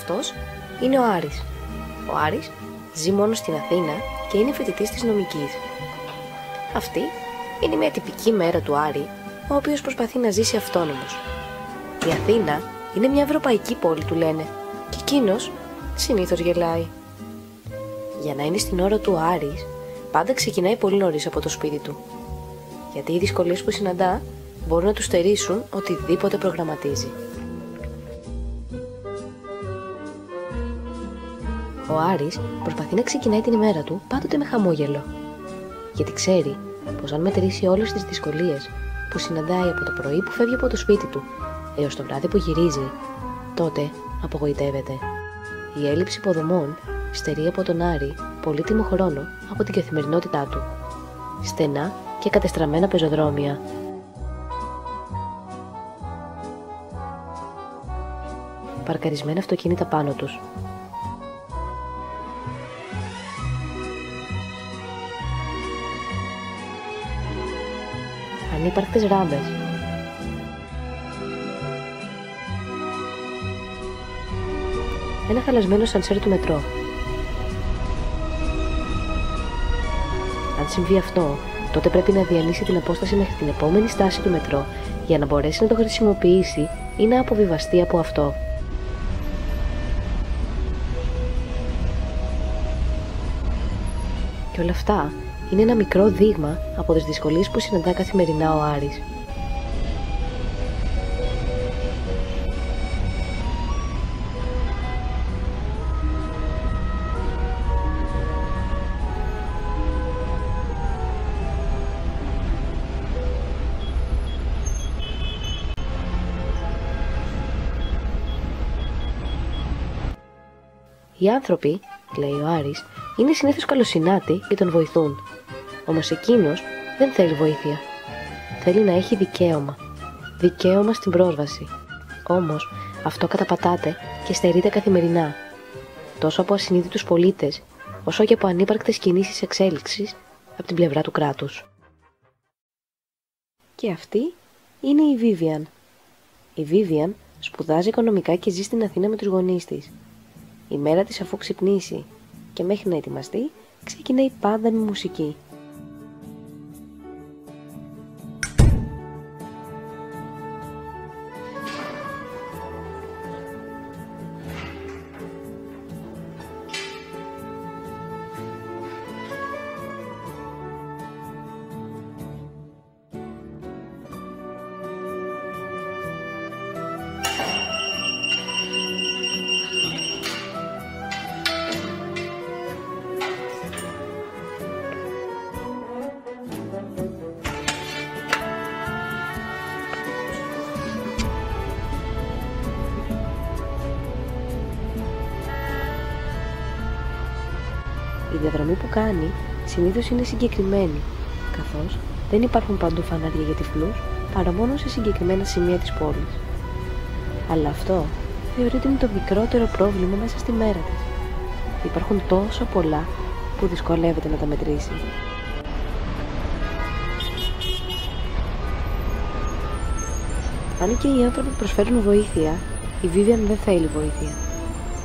Αυτός είναι ο Άρης. Ο Άρης ζει μόνο στην Αθήνα και είναι φοιτητής της νομικής. Αυτή είναι μια τυπική μέρα του Άρη, ο οποίος προσπαθεί να ζήσει αυτόνομος. Η Αθήνα είναι μια ευρωπαϊκή πόλη, του λένε, και εκείνος συνήθως γελάει. Για να είναι στην ώρα του ο Άρης, πάντα ξεκινάει πολύ νωρίς από το σπίτι του, γιατί οι δυσκολίες που συναντά μπορούν να του στερήσουν οτιδήποτε προγραμματίζει. Ο Άρης προσπαθεί να ξεκινάει την ημέρα του πάντοτε με χαμόγελο, γιατί ξέρει πως αν μετρήσει όλες τις δυσκολίες που συναντάει από το πρωί που φεύγει από το σπίτι του έως το βράδυ που γυρίζει, τότε απογοητεύεται. Η έλλειψη υποδομών στερεί από τον Άρη πολύτιμο χρόνο από την καθημερινότητά του. Στενά και κατεστραμμένα πεζοδρόμια, παρκαρισμένα αυτοκίνητα πάνω τους, ανύπαρκτες ράμπες, ένα χαλασμένο σανσέρ του μετρό. Αν συμβεί αυτό, τότε πρέπει να διανύσει την απόσταση μέχρι την επόμενη στάση του μετρό για να μπορέσει να το χρησιμοποιήσει ή να αποβιβαστεί από αυτό. Και όλα αυτά είναι ένα μικρό δείγμα από τις δυσκολίες που συναντά καθημερινά ο Άρης. Οι άνθρωποι, λέει ο Άρης, είναι συνήθως καλοσυνάτοι και τον βοηθούν. Όμως εκείνος δεν θέλει βοήθεια. Θέλει να έχει δικαίωμα. Δικαίωμα στην πρόσβαση. Όμως αυτό καταπατάται και στερείται καθημερινά. Τόσο από ασυνείδητους πολίτες, όσο και από ανύπαρκτες κινήσεις εξέλιξης από την πλευρά του κράτους. Και αυτή είναι η Βίβιαν. Η Βίβιαν σπουδάζει οικονομικά και ζει στην Αθήνα με τους γονείς της. Η μέρα της, αφού ξυπνήσει και μέχρι να ετοιμαστεί, ξεκινάει πάντα με μουσική. Η διαδρομή που κάνει συνήθως είναι συγκεκριμένη, καθώς δεν υπάρχουν παντού φανάρια για τυφλούς παρά μόνο σε συγκεκριμένα σημεία της πόλης. Αλλά αυτό θεωρείται είναι το μικρότερο πρόβλημα μέσα στη μέρα της. Υπάρχουν τόσο πολλά που δυσκολεύεται να τα μετρήσει. Αν και οι άνθρωποι προσφέρουν βοήθεια, η Βίβιαν δεν θέλει βοήθεια.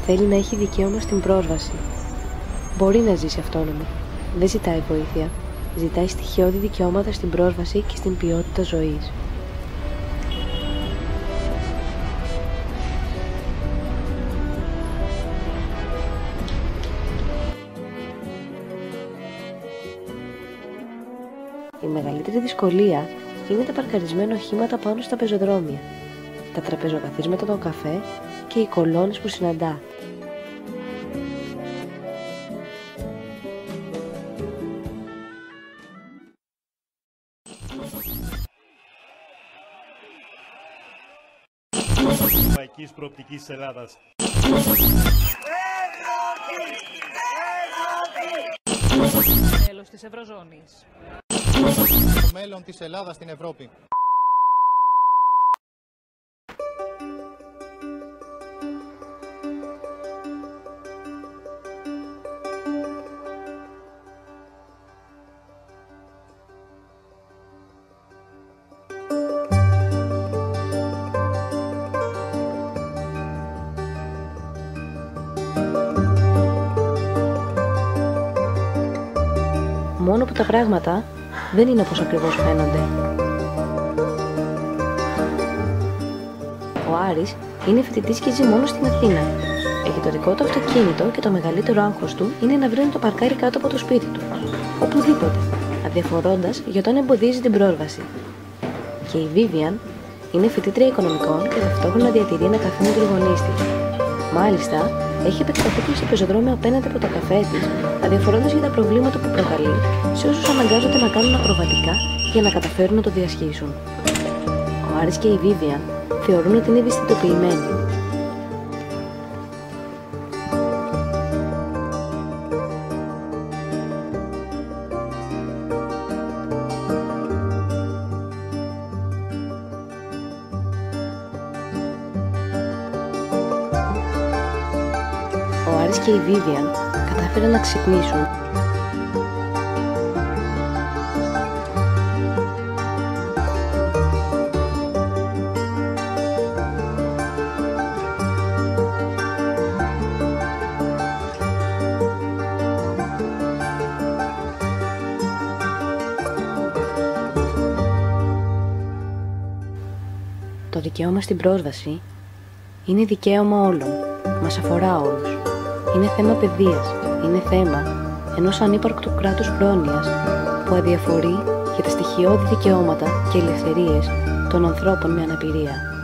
Θέλει να έχει δικαίωμα στην πρόσβαση. Μπορεί να ζήσει αυτόνομα. Δεν ζητάει βοήθεια. Ζητάει στοιχειώδη δικαιώματα στην πρόσβαση και στην ποιότητα ζωής. Η μεγαλύτερη δυσκολία είναι τα παρκαρισμένα οχήματα πάνω στα πεζοδρόμια, τα τραπεζοκαθίσματα των καφέ και οι κολόνες που συναντά. Ευρωπαϊκής προοπτικής της Ελλάδας. Μέλος της Ευρωζώνης. Το μέλλον της Ελλάδας στην Ευρώπη. μόνο που τα πράγματα δεν είναι όπως ακριβώς φαίνονται. Ο Άρης είναι φοιτητής και ζει μόνο στην Αθήνα. Έχει το δικό του αυτοκίνητο και το μεγαλύτερο άγχος του είναι να βρει να το παρκάρει κάτω από το σπίτι του, οπουδήποτε, αδιαφορώντας για το αν εμποδίζει την πρόσβαση. Και η Vivian είναι φοιτήτρια οικονομικών και ταυτόχρονα διατηρεί ένα καφέ με τους γονείς της. Μάλιστα, έχει επεκταθεί και στο πεζοδρόμιο απέναντι από το καφέ της, αδιαφορώντας για τα προβλήματα που προκαλεί σε όσους αναγκάζονται να κάνουν ακροβατικά για να καταφέρουν να το διασχίσουν. Ο Άρης και η Vivian θεωρούν ότι είναι ευαισθητοποιημένοι. Ο Άρης και η Vivian κατάφεραν να ξυπνήσουν. Το δικαίωμα στην πρόσβαση είναι δικαίωμα όλων. Μας αφορά όλους. Είναι θέμα παιδείας. Είναι θέμα ενός ανύπαρκτου κράτους πρόνοιας που αδιαφορεί για τα στοιχειώδη δικαιώματα και ελευθερίες των ανθρώπων με αναπηρία.